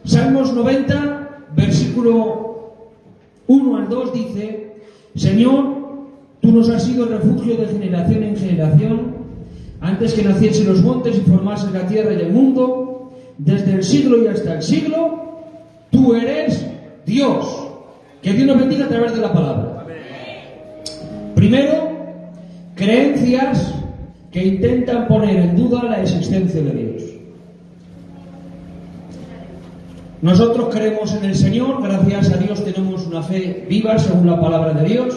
Salmos 90, versículo 1 al 2 dice: Señor, tú nos has sido refugio de generación en generación, antes que naciesen los montes y formasen la tierra y el mundo, desde el siglo y hasta el siglo, tú eres Dios. Que Dios nos bendiga a través de la palabra. Primero, creencias que intentan poner en duda la existencia de Dios. Nosotros creemos en el Señor, gracias a Dios tenemos una fe viva según la palabra de Dios,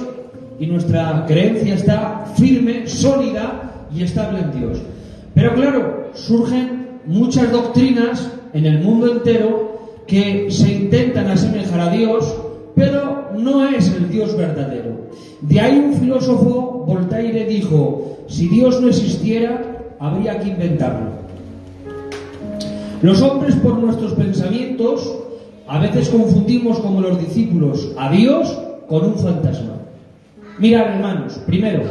y nuestra creencia está firme, sólida y estable en Dios. Pero claro, surgen muchas doctrinas en el mundo entero que se intentan asemejar a Dios, pero no es el Dios verdadero. De ahí un filósofo, Voltaire, dijo: si Dios no existiera, habría que inventarlo. Los hombres, por nuestros pensamientos, a veces confundimos, como los discípulos, a Dios con un fantasma. Mirad, hermanos, primero,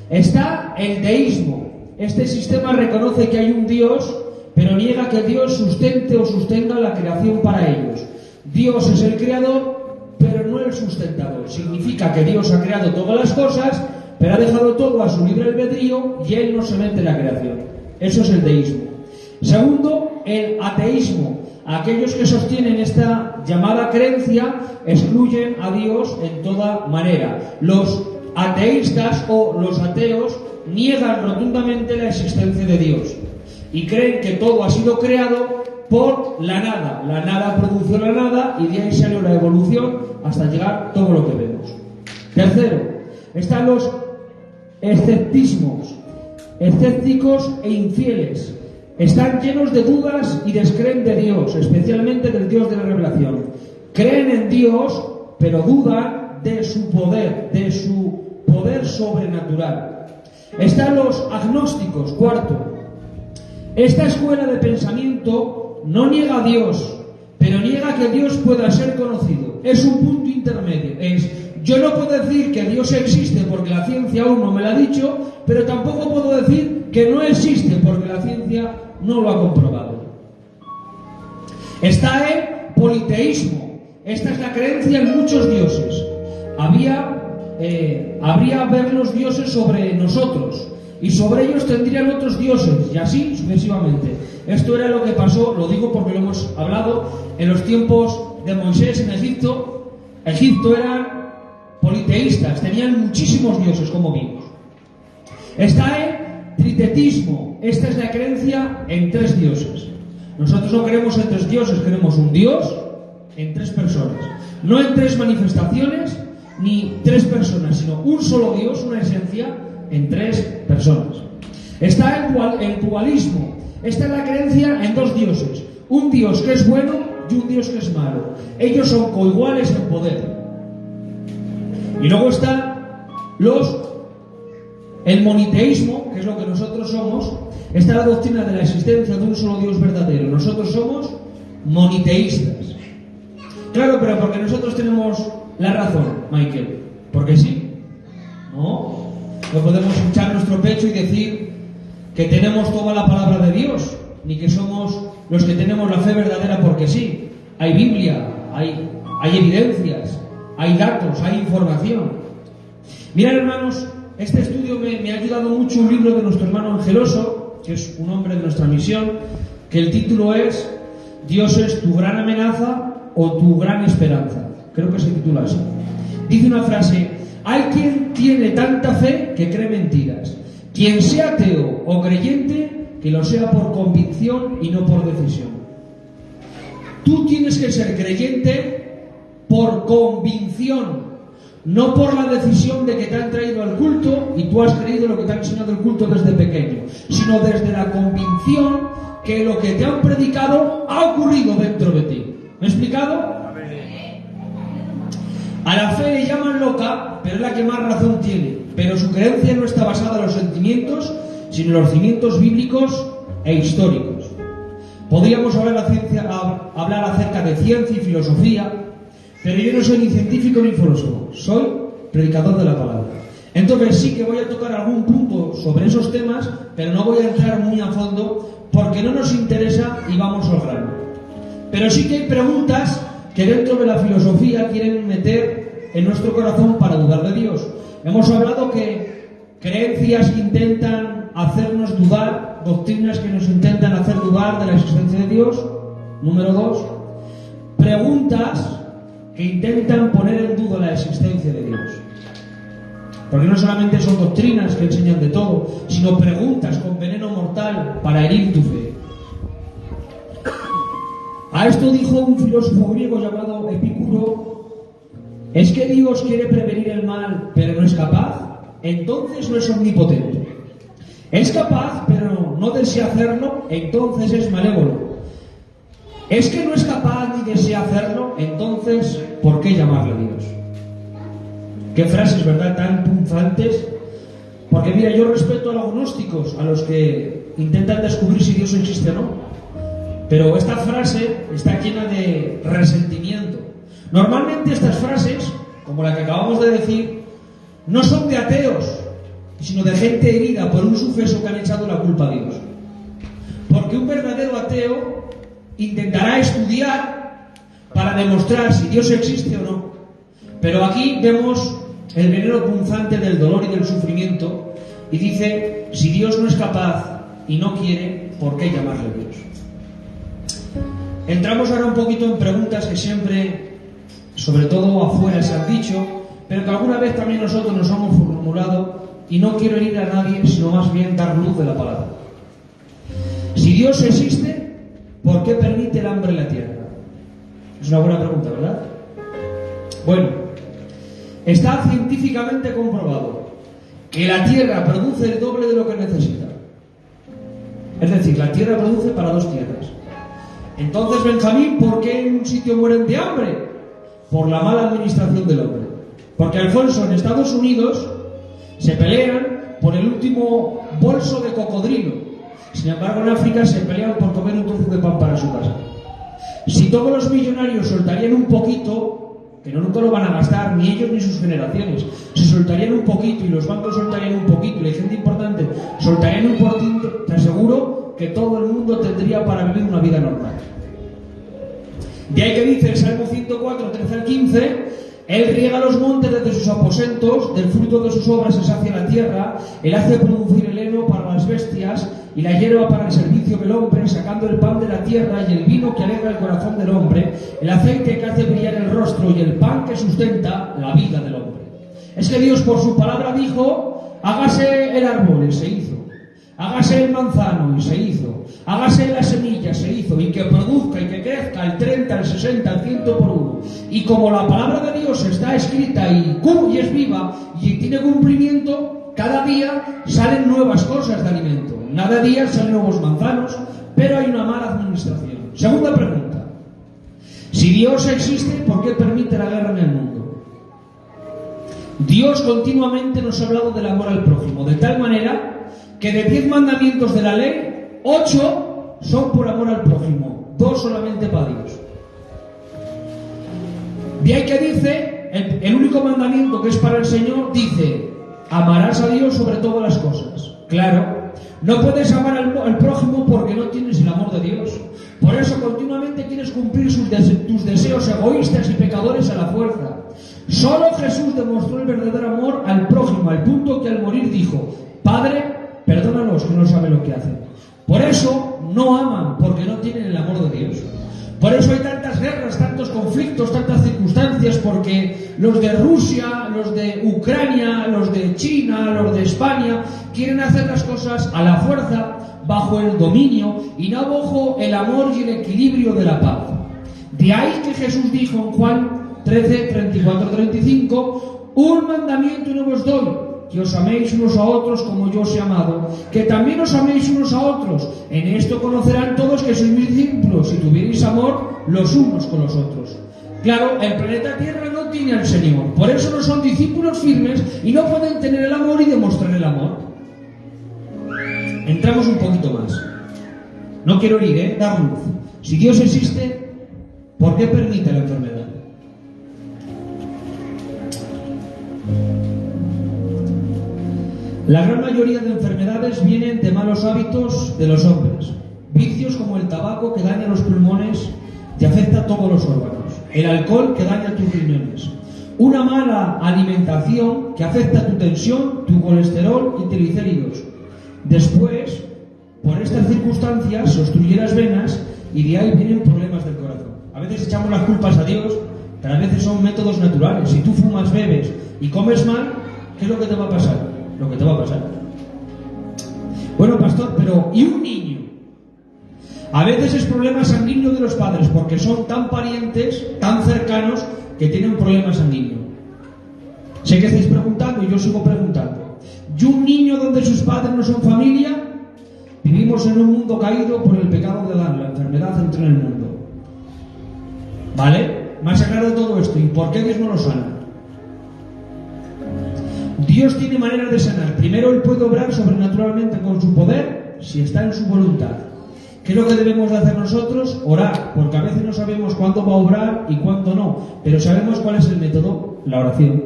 está el deísmo. Este sistema reconoce que hay un Dios, pero niega que Dios sustente o sostenga la creación para ellos. Dios es el creador, pero no el sustentador. Significa que Dios ha creado todas las cosas, pero ha dejado todo a su libre albedrío y Él no se mete en la creación. Eso es el deísmo. Segundo, el ateísmo. Aquellos que sostienen esta llamada creencia excluyen a Dios en toda manera. Los ateístas o los ateos niegan rotundamente la existencia de Dios y creen que todo ha sido creado por la nada. La nada produjo la nada y de ahí salió la evolución hasta llegar todo lo que vemos. Tercero, están los escepticismos, escépticos e infieles. Están llenos de dudas y descreen de Dios, especialmente del Dios de la revelación. Creen en Dios, pero dudan de su poder sobrenatural. Están los agnósticos. Cuarto, esta escuela de pensamiento no niega a Dios, pero niega que Dios pueda ser conocido. Es un punto intermedio. Yo no puedo decir que Dios existe porque la ciencia aún no me lo ha dicho, pero tampoco puedo decir que no existe porque la ciencia no lo ha comprobado. Está el politeísmo. Esta es la creencia en muchos dioses. Habría ver los dioses sobre nosotros y sobre ellos tendrían otros dioses y así sucesivamente. Esto era lo que pasó, lo digo porque lo hemos hablado, en los tiempos de Moisés en Egipto. Egipto eran politeístas, tenían muchísimos dioses, como vimos. Está el tritetismo. Esta es la creencia en tres dioses. Nosotros no creemos en tres dioses, creemos un Dios en tres personas. No en tres manifestaciones ni tres personas, sino un solo Dios, una esencia en tres personas. Está el dualismo. Esta es la creencia en dos dioses. Un Dios que es bueno y un Dios que es malo. Ellos son coiguales en poder. Y luego está el moniteísmo, que es lo que nosotros somos. Está la doctrina de la existencia de un solo Dios verdadero. Nosotros somos moniteístas. Claro, pero porque nosotros tenemos la razón, Michael. Porque sí. No podemos hinchar nuestro pecho y decir que tenemos toda la palabra de Dios, ni que somos los que tenemos la fe verdadera porque sí. Hay Biblia, hay evidencias, hay datos, hay información. Mirad, hermanos, este estudio me ha ayudado mucho un libro de nuestro hermano Angeloso, que es un hombre de nuestra misión, que el título es ¿Dios es tu gran amenaza o tu gran esperanza? Creo que se titula así. Dice una frase: hay quien tiene tanta fe que cree mentiras. Quien sea ateo o creyente, que lo sea por convicción y no por decisión. Tú tienes que ser creyente por convicción, no por la decisión de que te han traído al culto y tú has creído lo que te han enseñado el culto desde pequeño, sino desde la convicción que lo que te han predicado ha ocurrido dentro de ti. ¿Me he explicado? A la fe le llaman loca, pero es la que más razón tiene. Pero su creencia no está basada en los sentimientos, sino en los cimientos bíblicos e históricos. Podríamos hablar acerca de ciencia y filosofía, pero yo no soy ni científico ni filósofo, soy predicador de la palabra. Entonces sí que voy a tocar algún punto sobre esos temas, pero no voy a entrar muy a fondo porque no nos interesa y vamos al grano. Pero sí que hay preguntas que dentro de la filosofía quieren meter en nuestro corazón para dudar de Dios. Hemos hablado que creencias que intentan hacernos dudar, doctrinas que nos intentan hacer dudar de la existencia de Dios. Número 2, preguntas que intentan poner en duda la existencia de Dios. Porque no solamente son doctrinas que enseñan de todo, sino preguntas con veneno mortal para herir tu fe. A esto dijo un filósofo griego llamado Epicuro: ¿es que Dios quiere prevenir el mal pero no es capaz? Entonces no es omnipotente. ¿Es capaz pero no desea hacerlo? Entonces es malévolo. ¿Es que no es capaz ni desea hacerlo? Entonces, ¿por qué llamarle Dios? Qué frases, ¿verdad?, tan punzantes. Porque mira, yo respeto a los gnósticos, a los que intentan descubrir si Dios existe o no. Pero esta frase está llena de resentimiento. Normalmente estas frases, como la que acabamos de decir, no son de ateos, sino de gente herida por un suceso que han echado la culpa a Dios. Porque un verdadero ateo intentará estudiar para demostrar si Dios existe o no. Pero aquí vemos el veneno punzante del dolor y del sufrimiento, y dice: si Dios no es capaz y no quiere, ¿por qué llamarle Dios? Entramos ahora un poquito en preguntas que siempre, sobre todo afuera, se han dicho, pero que alguna vez también nosotros nos hemos formulado, y no quiero herir a nadie, sino más bien dar luz de la palabra. Si Dios existe, ¿por qué permite el hambre en la tierra? Es una buena pregunta, ¿verdad? Bueno, está científicamente comprobado que la tierra produce el doble de lo que necesita. Es decir, la tierra produce para 2 tierras. Entonces, Benjamín, ¿por qué en un sitio mueren de hambre? Por la mala administración del hombre. Porque, Alfonso, en Estados Unidos se pelean por el último bolso de cocodrilo. Sin embargo, en África se pelean por comer un trozo de pan para su casa. Si todos los millonarios soltarían un poquito, que no nunca lo van a gastar, ni ellos ni sus generaciones, si soltarían un poquito y los bancos soltarían un poquito y la gente importante soltarían un poquito, te aseguro que todo el mundo tendría para vivir una vida normal. De ahí que dice el Salmo 104, 13 al 15: Él riega los montes desde sus aposentos, del fruto de sus obras se sacia la tierra, Él hace producir el heno para las bestias y la hierba para el servicio del hombre, sacando el pan de la tierra y el vino que alegra el corazón del hombre, el aceite que hace brillar el rostro y el pan que sustenta la vida del hombre. Es que Dios por su palabra dijo: hágase el árbol, y se hizo; hágase el manzano, y se hizo; hágase la semilla, se hizo; y que produzca y que crezca el 30, el 60, el 100 por 1. Y como la palabra de Dios está escrita y es viva y tiene cumplimiento, cada día salen nuevas cosas de alimento. Cada día salen nuevos manzanos, pero hay una mala administración. Segunda pregunta: si Dios existe, ¿por qué permite la guerra en el mundo? Dios continuamente nos ha hablado del amor al prójimo, de tal manera que de 10 mandamientos de la ley, 8 son por amor al prójimo, 2 solamente para Dios. De ahí que dice, el único mandamiento que es para el Señor, dice: amarás a Dios sobre todas las cosas. Claro, no puedes amar al prójimo porque no tienes el amor de Dios. Por eso continuamente quieres cumplir tus deseos egoístas y pecadores a la fuerza. Solo Jesús demostró el verdadero amor al prójimo, al punto que al morir dijo: Padre, perdónalos que no saben lo que hacen. Por eso no aman, porque no tienen el amor de Dios. Por eso hay tantas guerras, tantos conflictos, tantas circunstancias, porque los de Rusia, los de Ucrania, los de China, los de España quieren hacer las cosas a la fuerza, bajo el dominio y no bajo el amor y el equilibrio de la paz. De ahí que Jesús dijo en Juan 13, 34, 35: un mandamiento nuevo os doy, que os améis unos a otros como yo os he amado, que también os améis unos a otros. En esto conocerán todos que sois mis discípulos, si tuvierais amor los unos con los otros. Claro, el planeta Tierra no tiene al Señor, por eso no son discípulos firmes y no pueden tener el amor y demostrar el amor. Entramos un poquito más. No quiero ir, dar luz. Si Dios existe, ¿por qué permite la enfermedad? La gran mayoría de enfermedades vienen de malos hábitos de los hombres. Vicios como el tabaco, que daña los pulmones, te afecta a todos los órganos. El alcohol que daña tus riñones. Una mala alimentación que afecta a tu tensión, tu colesterol y triglicéridos. Después, por estas circunstancias, se obstruyen las venas y de ahí vienen problemas del corazón. A veces echamos las culpas a Dios, pero a veces son métodos naturales. Si tú fumas, bebes y comes mal, ¿qué es lo que te va a pasar? Lo que te va a pasar. Bueno, pastor, pero ¿y un niño? A veces es problema sanguíneo de los padres, porque son tan parientes, tan cercanos, que tienen un problema sanguíneo. Sé que estáis preguntando y yo sigo preguntando. ¿Y un niño donde sus padres no son familia? Vivimos en un mundo caído por el pecado de Adán, la enfermedad entró en el mundo. ¿Vale? Más aclarado todo esto. ¿Y por qué Dios no lo sana? Dios tiene maneras de sanar. Primero, Él puede obrar sobrenaturalmente con su poder si está en su voluntad. ¿Qué es lo que debemos de hacer nosotros? Orar, porque a veces no sabemos cuándo va a obrar y cuándo no, pero sabemos cuál es el método, la oración.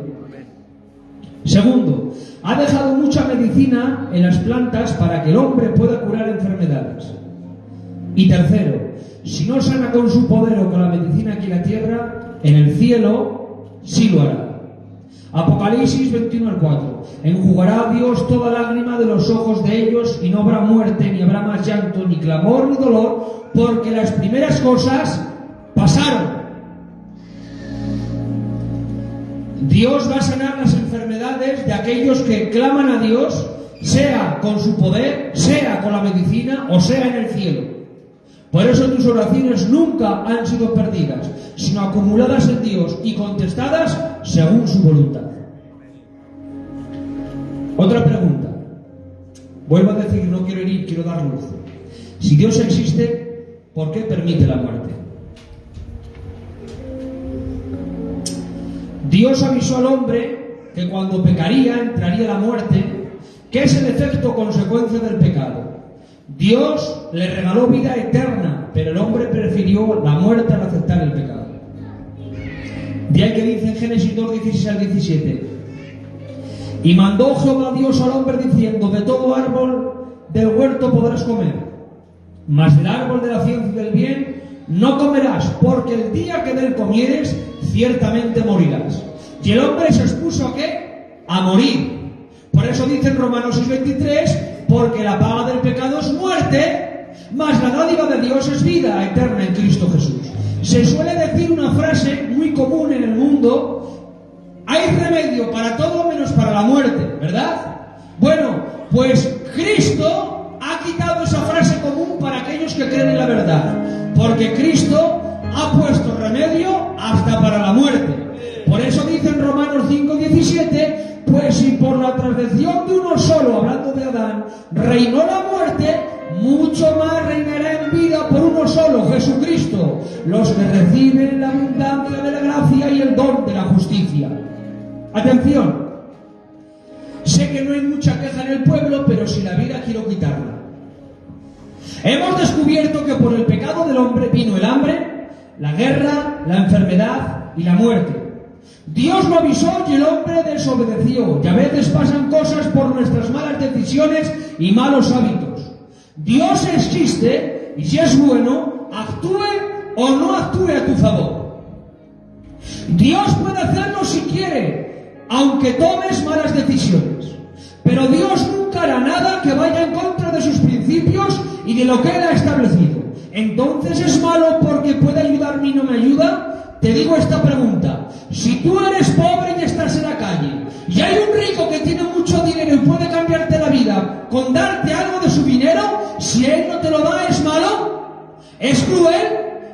Segundo, ha dejado mucha medicina en las plantas para que el hombre pueda curar enfermedades. Y tercero, si no sana con su poder o con la medicina aquí en la tierra, en el cielo sí lo hará. Apocalipsis 21:4. Enjugará Dios toda lágrima de los ojos de ellos y no habrá muerte, ni habrá más llanto, ni clamor, ni dolor, porque las primeras cosas pasaron. Dios va a sanar las enfermedades de aquellos que claman a Dios, sea con su poder, sea con la medicina o sea en el cielo. Por eso tus oraciones nunca han sido perdidas, sino acumuladas en Dios y contestadas según su voluntad. Otra pregunta. Vuelvo a decir, no quiero herir, quiero dar luz. Si Dios existe, ¿por qué permite la muerte? Dios avisó al hombre que cuando pecaría entraría la muerte, que es el efecto consecuencia del pecado. Dios le regaló vida eterna, pero el hombre prefirió la muerte al aceptar el pecado. De ahí que dice en Génesis 2:16 al 17: y mandó Jehová Dios al hombre diciendo: de todo árbol del huerto podrás comer, mas del árbol de la ciencia y del bien no comerás, porque el día que de él comieres ciertamente morirás. Y el hombre se expuso ¿a qué? A morir. Por eso dice en Romanos 6:23: porque la paga del pecado es muerte, mas la dádiva de Dios es vida eterna en Cristo Jesús. Se suele decir una frase muy común en el mundo: hay remedio para todo menos para la muerte, ¿verdad? Bueno, pues Cristo ha quitado esa frase común para aquellos que creen en la verdad, porque Cristo ha puesto remedio hasta para la muerte. Por eso dice en Romanos 5:17: pues si por la transgresión de uno solo, hablando de Adán, reinó la muerte, mucho más reinará en vida por uno solo, Jesucristo, los que reciben la abundancia de la gracia y el don de la justicia. Atención, sé que no hay mucha queja en el pueblo, pero si la vida quiero quitarla. Hemos descubierto que por el pecado del hombre vino el hambre, la guerra, la enfermedad y la muerte. Dios lo avisó y el hombre desobedeció, y a veces pasan cosas por nuestras malas decisiones y malos hábitos. Dios existe y si es bueno, actúe o no actúe a tu favor. Dios puede hacerlo si quiere, aunque tomes malas decisiones. Pero Dios nunca hará nada que vaya en contra de sus principios y de lo que Él ha establecido. Entonces es malo porque puede ayudarme y no me ayuda. Te digo esta pregunta: si tú eres pobre y estás en la calle, y hay un rico que tiene mucho dinero y puede cambiarte la vida con darte algo de su dinero, si él no te lo da, ¿es malo? ¿Es cruel?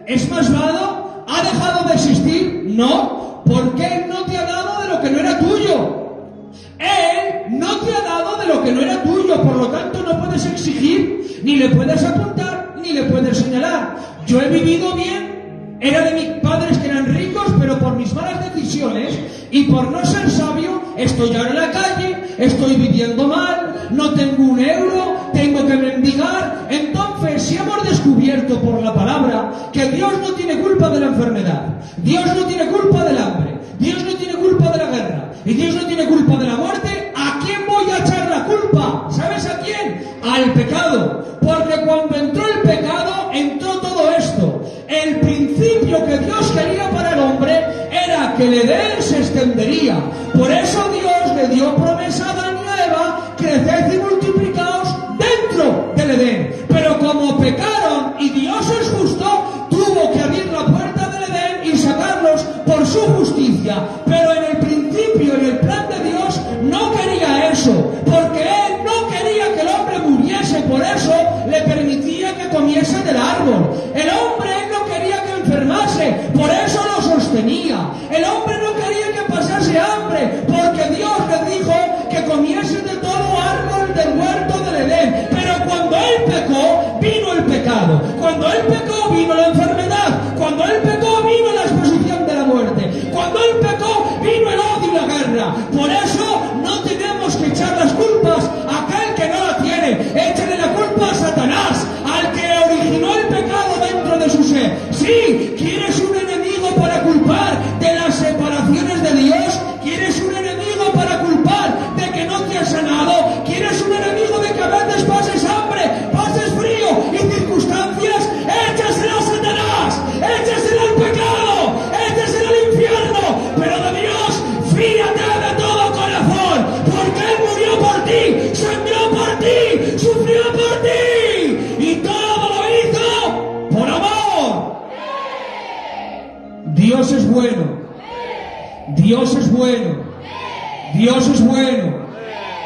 ¿Es malvado? ¿Ha dejado de existir? No, porque Él no te ha dado de lo que no era tuyo. Él no te ha dado de lo que no era tuyo, por lo tanto no puedes exigir, ni le puedes apuntar, ni le puedes señalar. Yo he vivido bien. Era de mis padres que eran ricos, pero por mis malas decisiones y por no ser sabio, estoy ahora en la calle, estoy viviendo mal, no tengo un euro, tengo que mendigar. Entonces, si hemos descubierto por la palabra que Dios no tiene culpa de la enfermedad, Dios no tiene culpa del hambre, Dios no tiene culpa de la guerra y Dios no tiene culpa de la muerte, ¿a quién voy a echar la culpa? ¿Sabes a quién? Al pecado. Porque cuando entró el pecado, entró todo esto. El principio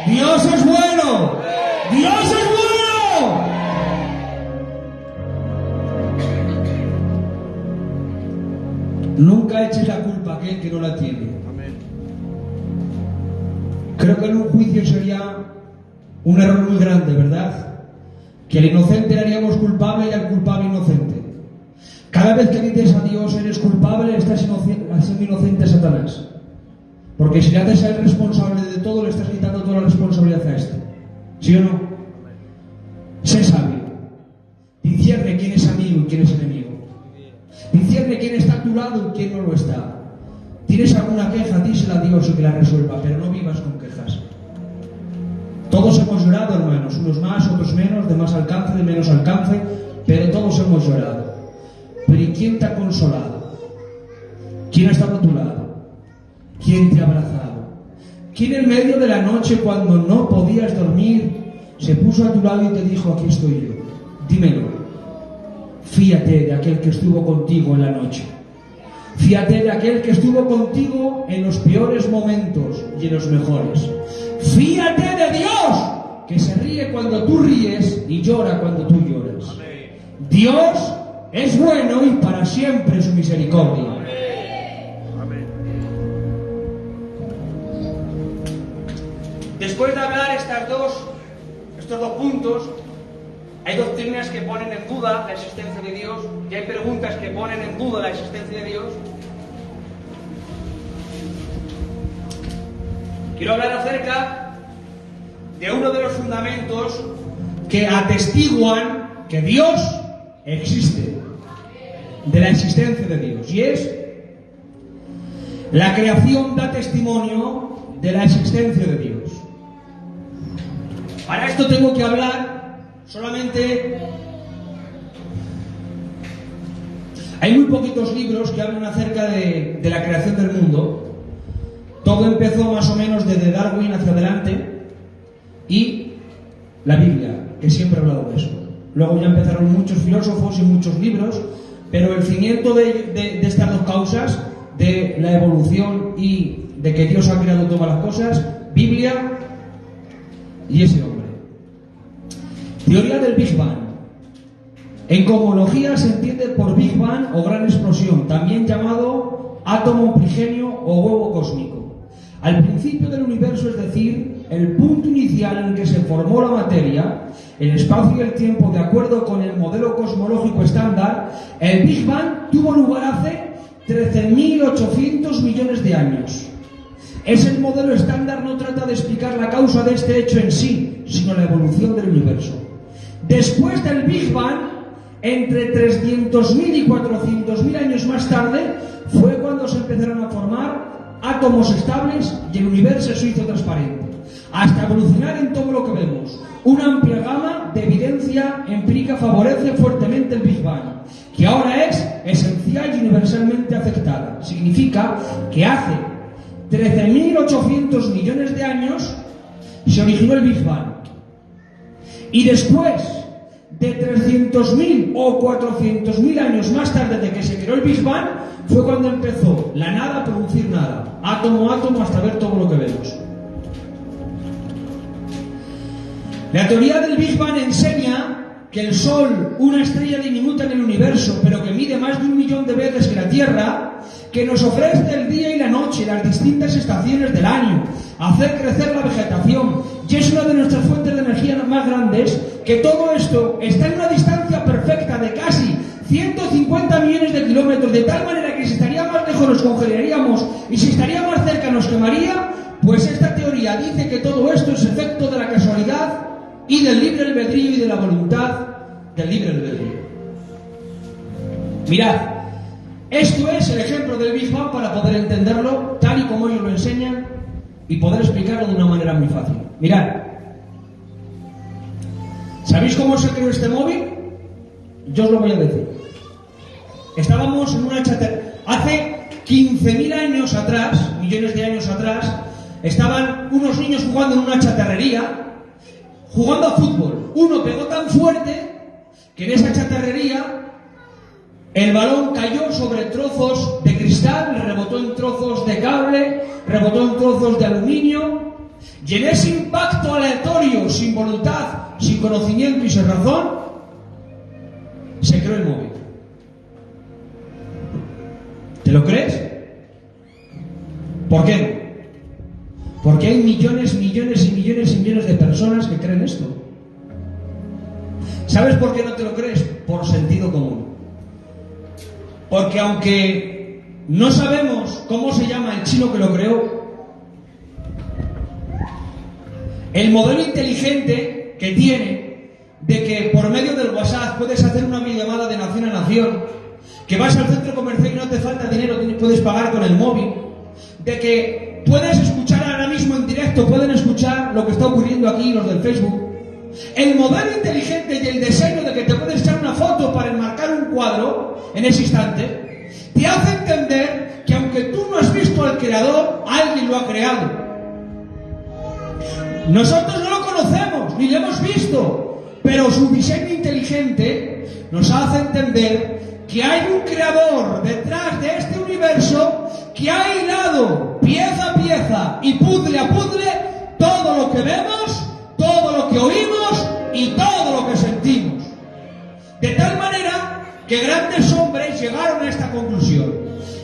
Dios es bueno. Dios es bueno. Nunca eches la culpa a aquel que no la tiene. Creo que en un juicio sería un error muy grande, ¿verdad? Que al inocente le haríamos culpable y al culpable inocente. Cada vez que dices a Dios eres culpable, estás haciendo inocente a Satanás. Porque si le haces a él responsable de todo, le estás quitando toda la responsabilidad a este. ¿Sí o no? Sé sabio. Discierne quién es amigo y quién es enemigo. Discierne quién está a tu lado y quién no lo está. ¿Tienes alguna queja? Dísela a Dios y que la resuelva, pero no vivas con quejas. Todos hemos llorado, hermanos, unos más, otros menos, de más alcance, de menos alcance, pero todos hemos llorado. Pero ¿y quién te ha consolado? ¿Quién ha estado a tu lado? ¿Quién te ha abrazado? ¿Quién en medio de la noche, cuando no podías dormir, se puso a tu lado y te dijo, aquí estoy yo? Dímelo. Fíate de aquel que estuvo contigo en la noche. Fíate de aquel que estuvo contigo en los peores momentos y en los mejores. Fíate de Dios, que se ríe cuando tú ríes y llora cuando tú lloras. Amén. Dios es bueno y para siempre su misericordia. Amén. Después de hablar estos dos puntos, hay doctrinas que ponen en duda la existencia de Dios y hay preguntas que ponen en duda la existencia de Dios. Quiero hablar acerca de uno de los fundamentos que atestiguan que Dios existe, de la existencia de Dios, y es la creación da testimonio de la existencia de Dios. Para esto tengo que hablar solamente. Hay muy poquitos libros que hablan acerca de la creación del mundo. Todo empezó más o menos desde Darwin hacia adelante y la Biblia, que siempre ha hablado de eso. Luego ya empezaron muchos filósofos y muchos libros, pero el cimiento de estas dos causas, de la evolución y de que Dios ha creado todas las cosas, Biblia y ese hombre. Teoría del Big Bang. En cosmología se entiende por Big Bang o gran explosión, también llamado átomo primigenio o huevo cósmico. Al principio del universo, es decir, el punto inicial en el que se formó la materia, el espacio y el tiempo de acuerdo con el modelo cosmológico estándar, el Big Bang tuvo lugar hace 13.800 millones de años. Es el modelo estándar, no trata de explicar la causa de este hecho en sí, sino la evolución del universo. Después del Big Bang, entre 300.000 y 400.000 años más tarde, fue cuando se empezaron a formar átomos estables y el universo se hizo transparente, hasta evolucionar en todo lo que vemos. Una amplia gama de evidencia empírica favorece fuertemente el Big Bang, que ahora es esencial y universalmente aceptada. Significa que hace 13.800 millones de años se originó el Big Bang. Y después de 300.000 o 400.000 años más tarde de que se creó el Big Bang, fue cuando empezó la nada a producir nada, átomo a átomo, hasta ver todo lo que vemos. La teoría del Big Bang enseña que el Sol, una estrella diminuta en el universo, pero que mide más de 1 millón de veces que la Tierra, que nos ofrece el día y la noche, las distintas estaciones del año, hacer crecer la vegetación, y es una de nuestras fuentes de energía más grandes, que todo esto está en una distancia perfecta de casi 150 millones de kilómetros, de tal manera que si estaría más lejos nos congelaríamos y si estaría más cerca nos quemaría. Pues esta teoría dice que todo esto es efecto de la casualidad y del libre albedrío y de la voluntad del libre albedrío. Mirad, esto es el ejemplo del Big Bang para poder entenderlo tal y como ellos lo enseñan y poder explicarlo de una manera muy fácil. Mirad, ¿sabéis cómo se creó este móvil? Yo os lo voy a decir. Estábamos en una chatarrería. Hace 15.000 años atrás, millones de años atrás, estaban unos niños jugando en una chatarrería, jugando a fútbol. Uno pegó tan fuerte que en esa chatarrería el balón cayó sobre trozos de cristal, rebotó en trozos de cable, rebotó en trozos de aluminio Y en ese impacto aleatorio, sin voluntad, sin conocimiento y sin razón, se creó el móvil. ¿Te lo crees? ¿Por qué no? Porque hay millones, millones y millones y millones de personas que creen esto. ¿Sabes por qué no te lo crees? Por sentido común. Porque aunque no sabemos cómo se llama el chino que lo creó, el modelo inteligente que tiene de que por medio del WhatsApp puedes hacer una videollamada de nación a nación, que vas al centro comercial y no te falta dinero, puedes pagar con el móvil, de que puedes escuchar ahora mismo en directo, pueden escuchar lo que está ocurriendo aquí los del Facebook. El modelo inteligente y el diseño de que te puedes echar una foto para enmarcar un cuadro en ese instante, te hace entender que aunque tú no has visto al creador, alguien lo ha creado. Nosotros no lo conocemos, ni lo hemos visto, pero su diseño inteligente nos hace entender que hay un creador detrás de este universo que ha hilado pieza a pieza y puzzle a puzzle todo lo que vemos, todo lo que oímos y todo lo que sentimos. De tal manera que grandes hombres llegaron a esta conclusión.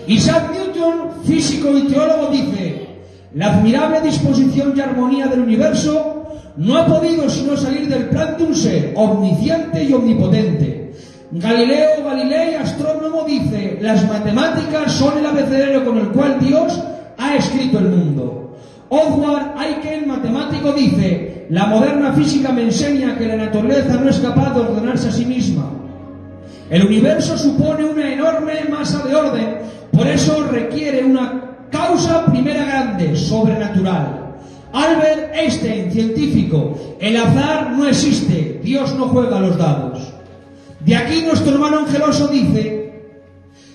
Isaac Newton, físico y teólogo, dice: la admirable disposición y armonía del universo no ha podido sino salir del plan de un ser omnisciente y omnipotente. Galileo Galilei, astrónomo, dice: las matemáticas son el abecedario con el cual Dios ha escrito el mundo. Oswald Aiken, matemático, dice: la moderna física me enseña que la naturaleza no es capaz de ordenarse a sí misma. El universo supone una enorme masa de orden, por eso requiere una causa primera grande, sobrenatural. Albert Einstein, científico: el azar no existe, Dios no juega a los dados. De aquí nuestro hermano Angeloso dice: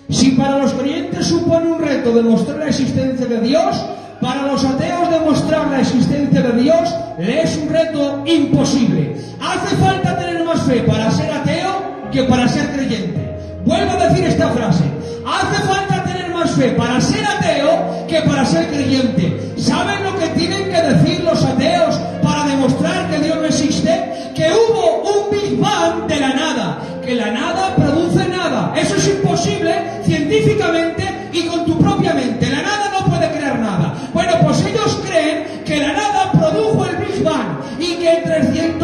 si para los creyentes supone un reto demostrar la existencia de Dios, para los ateos demostrar la existencia de Dios le es un reto imposible. Hace falta tener más fe para ser ateo que para ser creyente. Vuelvo a decir esta frase: hace falta tener más fe para ser ateo que para ser creyente. ¿Saben lo que tienen que decir los ateos para demostrar que Dios no existe? Que hubo un Big Bang de la nada, que la nada produce nada. Eso es imposible científicamente y con tu propia mente. La nada no puede crear nada. Bueno, pues ellos creen que la nada produjo el Big Bang y que en 300.000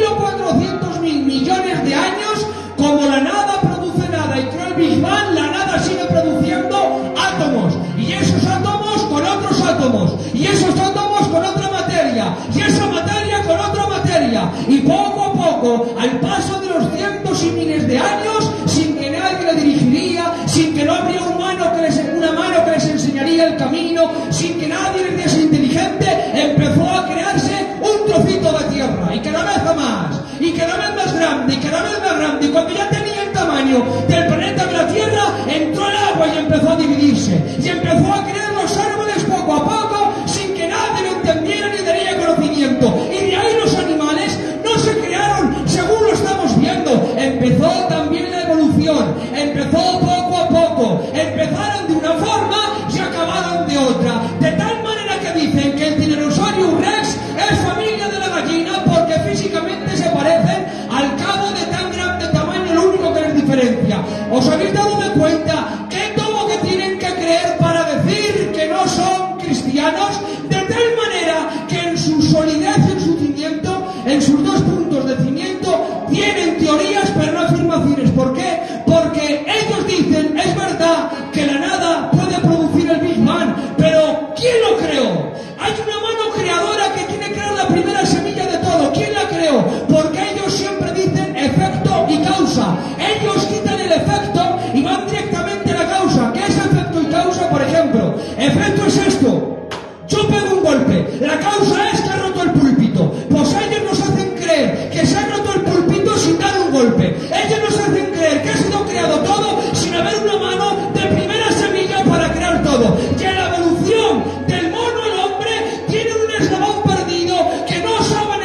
o 400.000 millones de años, como la nada produce nada y creó el Big Bang, la nada sigue produciendo átomos, y esos átomos con otros átomos, y esos átomos con otra materia, y esa materia con otra materia, y poco a poco, al paso de los cientos y miles de años, sin que nadie le dirigiría, sin que no habría una mano que les enseñaría el camino, sin que nadie les diese inteligente, empezó a crearse un trocito de tierra, y cada vez más, y cada vez más grande, y cada vez más grande, y cuando ya tenía el tamaño del planeta de la Tierra, entró el agua y empezó a dividirse, y empezó a crear los árboles poco a poco, sin que nadie lo entendiera ni daría conocimiento, y de ahí los animales no se crearon según lo estamos viendo. Empezó también la evolución, empezó poco a poco, empezaron de una forma y acabaron de otra, de tal manera que dicen que el Tyrannosaurus Rex es familia de la gallina porque físicamente se parecen, al cabo de tan grande tamaño lo único que les diferencia. ¿Os habéis dado de cuenta que todo lo que tienen que creer para decir que no son cristianos? De tal manera que en su solidez y en su cimiento, en sus dos puntos de cimiento, tienen teorías pero no afirmaciones. ¿Por qué? Porque ellos dicen: es verdad que la nada puede producir el Big Bang, pero ¿quién lo creó? Hay una mano creadora que tiene que crear la primera semilla de todo. ¿Quién la creó? Porque ellos siempre dicen efecto y causa. Ellos quitan el efecto y van directamente a la causa. ¿Qué es efecto y causa? Por ejemplo, efecto es esto: yo pego un golpe, la causa es que ha roto el púlpito. Pues ellos nos hacen creer que se ha roto el púlpito sin dar un golpe. Ellos nos hacen creer que ha sido creado todo sin haber una mano de primera semilla para crear todo. Y en la evolución del mono al hombre tienen un eslabón perdido que no saben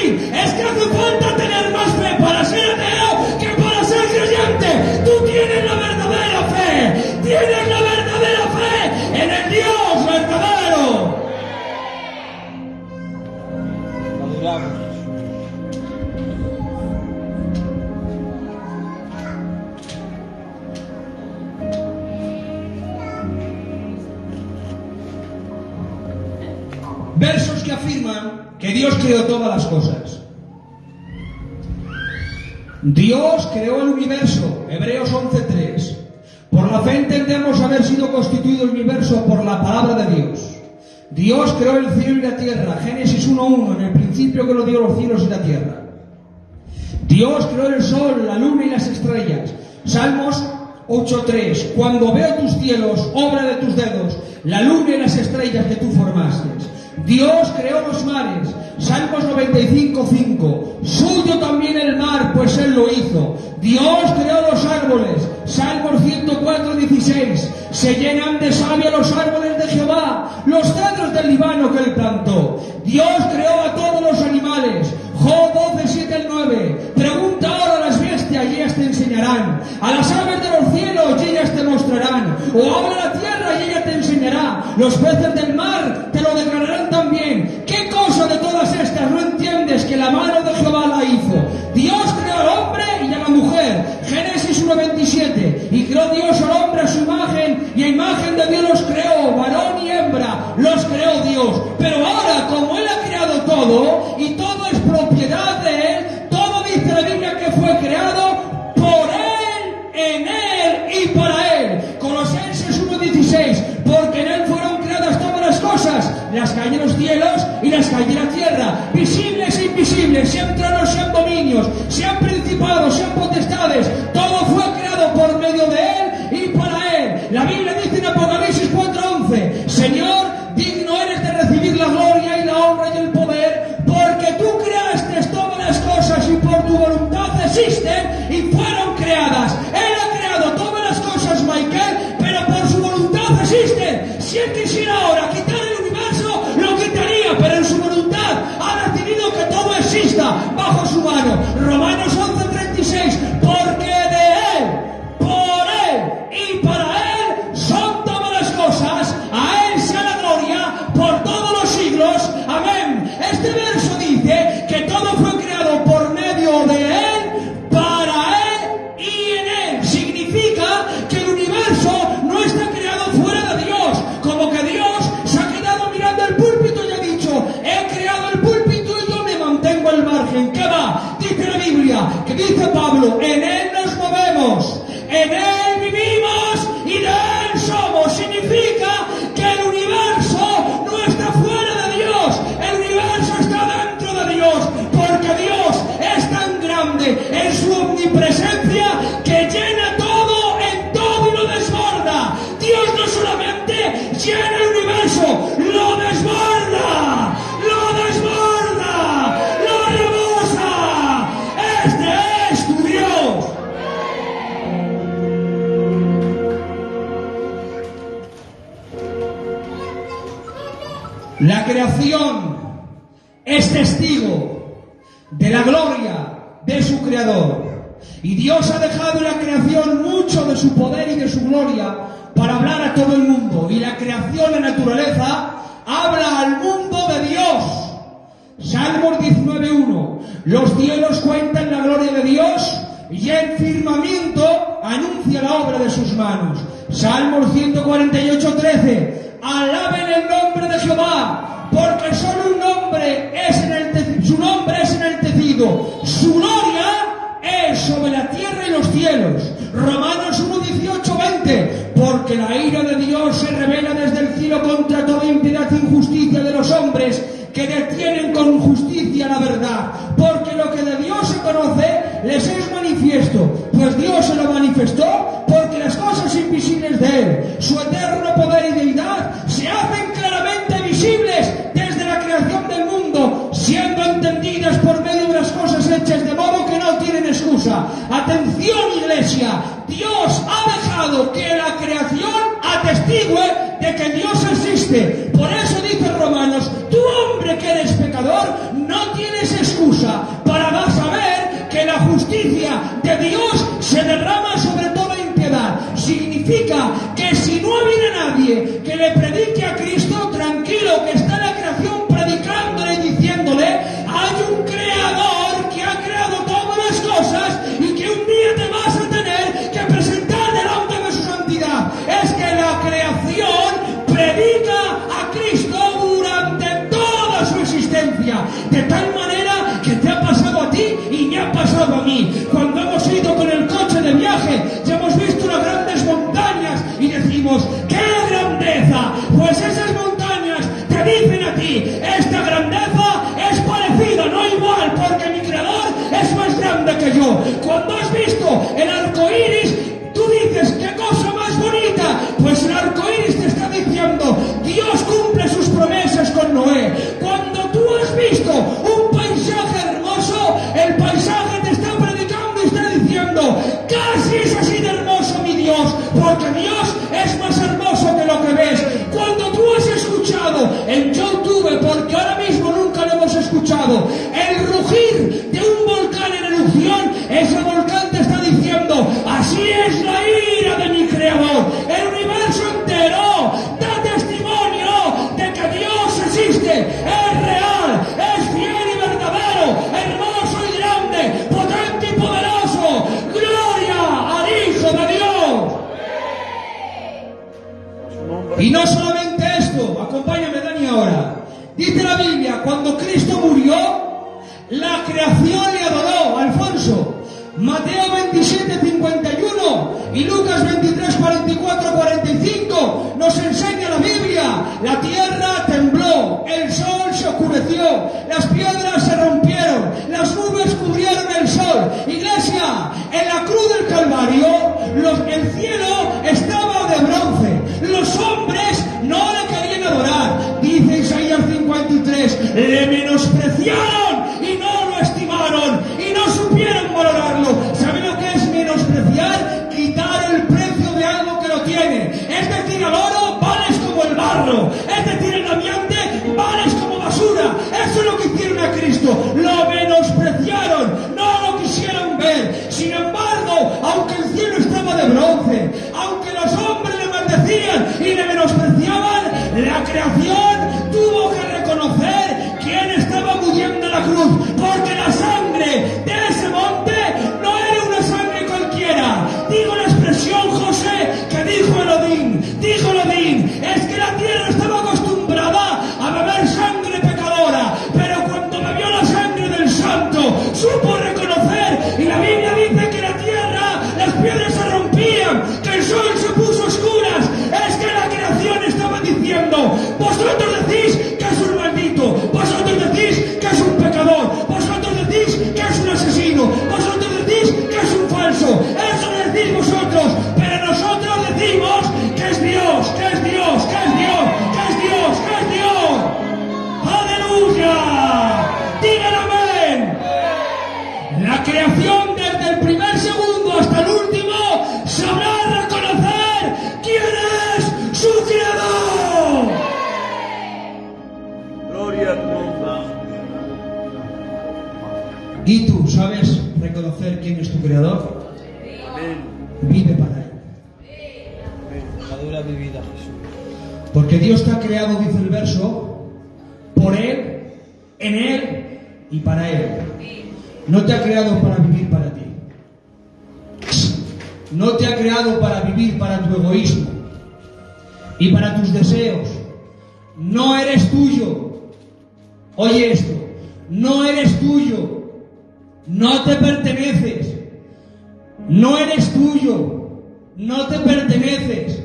fin. Es que hace falta tener más fe para ser ateo que para ser creyente. Tú tienes la verdadera fe. Tienes la verdadera fe en el Dios verdadero. Versos que afirman que Dios creó todas las cosas. Dios creó el universo, Hebreos 11:3. Por la fe entendemos haber sido constituido el universo por la palabra de Dios. Dios creó el cielo y la tierra, Génesis 1:1, en el principio creó Dios los cielos y la tierra. Dios creó el sol, la luna y las estrellas, Salmos 8:3. Cuando veo tus cielos, obra de tus dedos, la luna y las estrellas que tú formaste. Dios creó los mares, Salmos 95:5. Suyo también el mar, pues Él lo hizo. Dios creó los árboles, Salmos 104:16. Se llenan de savia los árboles de Jehová, los cedros del Líbano que Él plantó. Dios creó a todos los animales, Job 12:7-9. Pregunta ahora a las bestias y ellas te enseñarán, a las aves de los cielos y ellas te mostrarán, o habla la tierra y ella te enseñará, los peces del mar te lo declararán también. ¿Qué cosa de todas estas no entiendes que la mano de Jehová la hizo? Dios creó al hombre y a la mujer, Génesis 1:27, y creó Dios al hombre a su imagen, y a imagen de Dios los creó, varón y hembra los creó Dios. Pero ahora, como Él ha creado todo, y todo es propiedad de Él, todo dice la Biblia que fue creado por Él, en Él y para Él. Colosenses 1:16, porque en Él fueron creadas todas las cosas, las que hay en los cielos y las que hay en la tierra, visibles e invisibles, sean tronos, sean dominios, sean principados, sean potestades, todo fue creado por medio de Él y para Él. La Biblia dice en Apocalipsis 4:11, Señor, digno eres de recibir la gloria y la honra y el poder, porque tú creaste todas las cosas y por tu voluntad existen y fueron creadas. Él ha creado todas las cosas, Michael, pero por su voluntad existen. Si Él quisiera ahora quitar el universo, lo quitaría, pero en su voluntad ha decidido que todo exista bajo su mano. Romanos 11:36, porque de Él, por Él y para Él son todas las cosas, a Él sea la gloria por todos los siglos. Amén. Este verso dice que todo fue creado por medio de Él, para Él y en Él. Significa que el universo no está creado fuera de Dios, como que Dios se ha quedado mirando el púlpito y ha dicho, he creado el púlpito y yo me mantengo al margen. ¿Qué va? Dice la Biblia, que dice Pablo, en Él nos movemos, en Él vivimos y de Él somos. Significa que el universo no está fuera de Dios, el universo está dentro de Dios, porque Dios es tan grande en su omnipresencia que llena todo, en todo y lo desborda. Dios no solamente llena el universo, lo desborda, lo desborda, lo rebosa. Este es tu Dios. La creación es testigo de la gloria de su Creador. Y Dios ha dejado en la creación mucho de su poder y de su gloria para hablar a todo el mundo. Y la creación, la naturaleza, habla al mundo de Dios. Salmos 19:1. Los cielos cuentan la gloria de Dios y el firmamento anuncia la obra de sus manos. Salmos 148:13. Alaben el nombre de Jehová, porque solo su nombre es enaltecido, su gloria es sobre la tierra y los cielos. Romanos 1:18-20, porque la ira de Dios se revela desde el cielo contra toda impiedad e injusticia de los hombres que detienen con justicia la verdad, porque lo que de Dios se conoce les es manifiesto, pues Dios se lo manifestó, porque las cosas invisibles de Él, su eterno poder y deidad, se hacen claramente visibles desde la creación del mundo, siendo entendidas por medio de las cosas hechas, de modo que no tienen excusa. Atención, iglesia, Dios ha dejado que la creación atestigue de que Dios existe. Por eso dice Romanos, tú hombre que eres pecador, no tienes excusa. le predique a Cristo, tranquilo, que está la creación predicándole y diciéndole: hay un creador que ha creado todas las cosas y que un día te vas a tener que presentar delante de su santidad. Es que la creación predica a Cristo durante toda su existencia, de tal manera que te ha pasado a ti y me ha pasado a mí. Cuando hemos ido con el coche de viaje, ya hemos visto las grandes montañas y decimos: ¡qué grandeza! Pues esas montañas te dicen a ti: esta grandeza es parecida, no igual, porque mi creador es más grande que yo. Cuando has visto el arco iris, tú dices: ¡qué cosa más bonita! Pues el arco iris te está diciendo: Dios cumple sus promesas con Noé. Cuando tú has visto un paisaje hermoso, el paisaje te está predicando y está diciendo: casi es así de hermoso mi Dios, porque Dios es más hermoso que lo que ves. Cuando tú has escuchado en YouTube, porque ahora mismo nunca lo hemos escuchado, el rugir de un volcán en erupción, ese volcán te está diciendo: así es la ira de mi creador. El universo entero da testimonio de que Dios existe, es real, es fiel y verdadero, hermoso y grande, potente y poderoso. ¡Gloria al Hijo de Dios! Y no solamente esto, acompáñame Dani ahora. Dice la Biblia: cuando Cristo murió, la creación le adoró. Alfonso, Mateo 27, 51 y Lucas 23, 44, 45 nos enseña la Biblia: la tierra tembló, el sol se oscureció, las piedras se rompieron, las nubes cubrieron el sol. Iglesia, en la cruz del Calvario, el cielo estaba de bronce, los hombres no le querían adorar. Dice Isaías 53, le menospreciaron y no lo estimaron y no supieron valorarlo. ¿Sabe lo que es menospreciar? Quitar el precio de algo que lo tiene. Es decir, al oro vales como el barro, es decir, el diamante vales como basura. Eso es lo que hicieron a Cristo, lo menospreciaron, no lo quisieron ver. Sin embargo, aunque el cielo estaba de bronce, aunque los hombres le maldecían y le menospreciaban, la creación tuvo que reconocer quién estaba muriendo en la cruz, porque la sangre de ese monte no era una sangre cualquiera. Digo la expresión, José, que dijo Elodín, es que la tierra estaba acostumbrada a beber sangre pecadora, pero cuando bebió la sangre del santo, supo reconocer, y la Biblia dice que la tierra, las piedras se rompían, que el sol se puso a oscuras. Es que la creación estaba diciendo: vosotros decís que es un maldito, vosotros decís que es un pecador, vosotros decís que es un asesino, vosotros decís que es un falso. Eso lo decís vosotros, pero nosotros decimos que es Dios, que es Dios, que es Dios, que es Dios, que es Dios. ¡Aleluya! ¡Digan amén! La creación, desde el primer segundo hasta el último, sabrá reconocer quién es su creador. Gloria a tu nombre. ¿Y tú sabes reconocer quién es tu creador? Amén. Vive para él. Amén. Madura mi vida, Jesús. Porque Dios te ha creado, dice el verso, por él, en él y para él. No te ha creado para vivir para ti. No te ha creado para vivir para tu egoísmo y para tus deseos. No eres tuyo. Oye esto, no eres tuyo. No te perteneces. No eres tuyo. No te perteneces.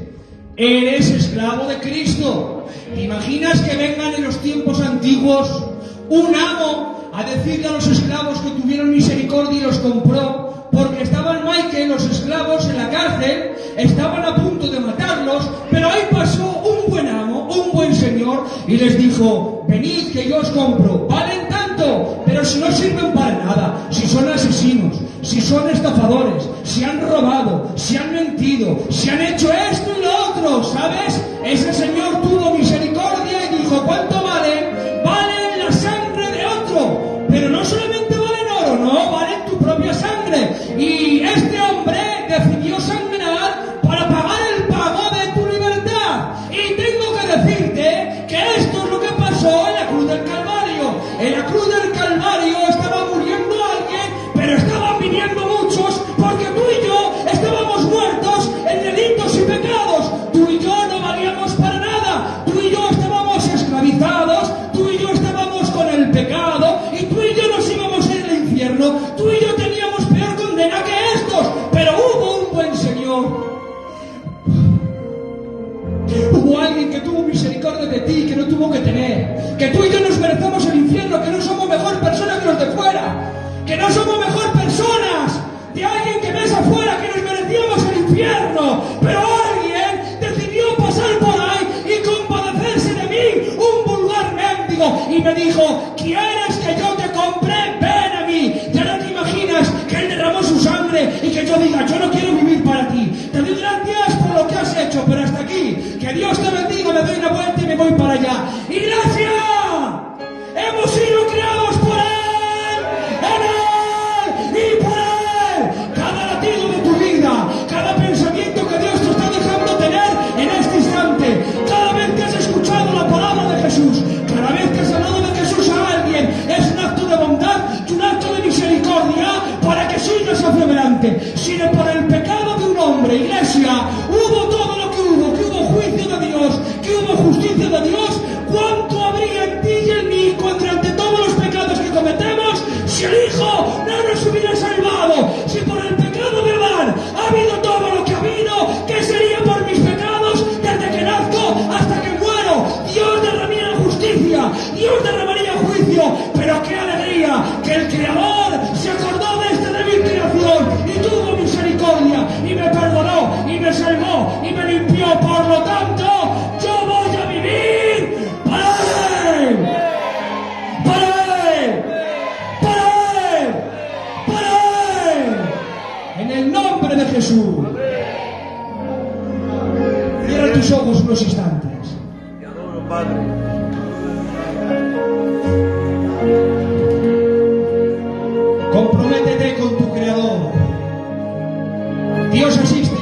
Eres esclavo de Cristo. ¿Te imaginas que vengan en los tiempos antiguos un amo a decirle a los esclavos que tuvieron misericordia y los compró? Porque estaban Michael, los esclavos, en la cárcel, estaban a punto de matarlos, pero ahí pasó un buen amo, un buen señor, y les dijo: venid que yo os compro, valen tanto, pero si no sirven para nada, si son asesinos, si son estafadores, si han robado, si han mentido, si han hecho esto y lo otro, ¿sabes? Ese señor tuvo misericordia y dijo: ¿cuánto valen? Valen la sangre de otro, pero no solamente valen oro, no, valen tu propia sangre. Y este hombre decidió sangrar para pagar el pago de tu libertad. Y tengo muerte, sino por el pecado de un hombre. Iglesia, hubo todo lo que hubo juicio de Dios, que hubo justicia de Dios. ¿Cuánto habría en ti y en mí contra ante todos los pecados que cometemos si el Hijo no nos hubiera salvado? Si por el pecado de Adán ha habido todo lo que ha habido, ¿qué sería por mis pecados desde que nazco hasta que muero? Dios derramaría justicia, Dios derramaría juicio, pero qué alegría que el Creador se acordó de esta débil creación y tuvo misericordia y me perdonó y me salvó y me limpió. Por lo tanto, yo voy a vivir para Él, para Él, para Él, para Él, en el nombre de Jesús. Cierra tus ojos unos instantes. Te adoro, Padre. Comprométete con tu Creador. Dios existe.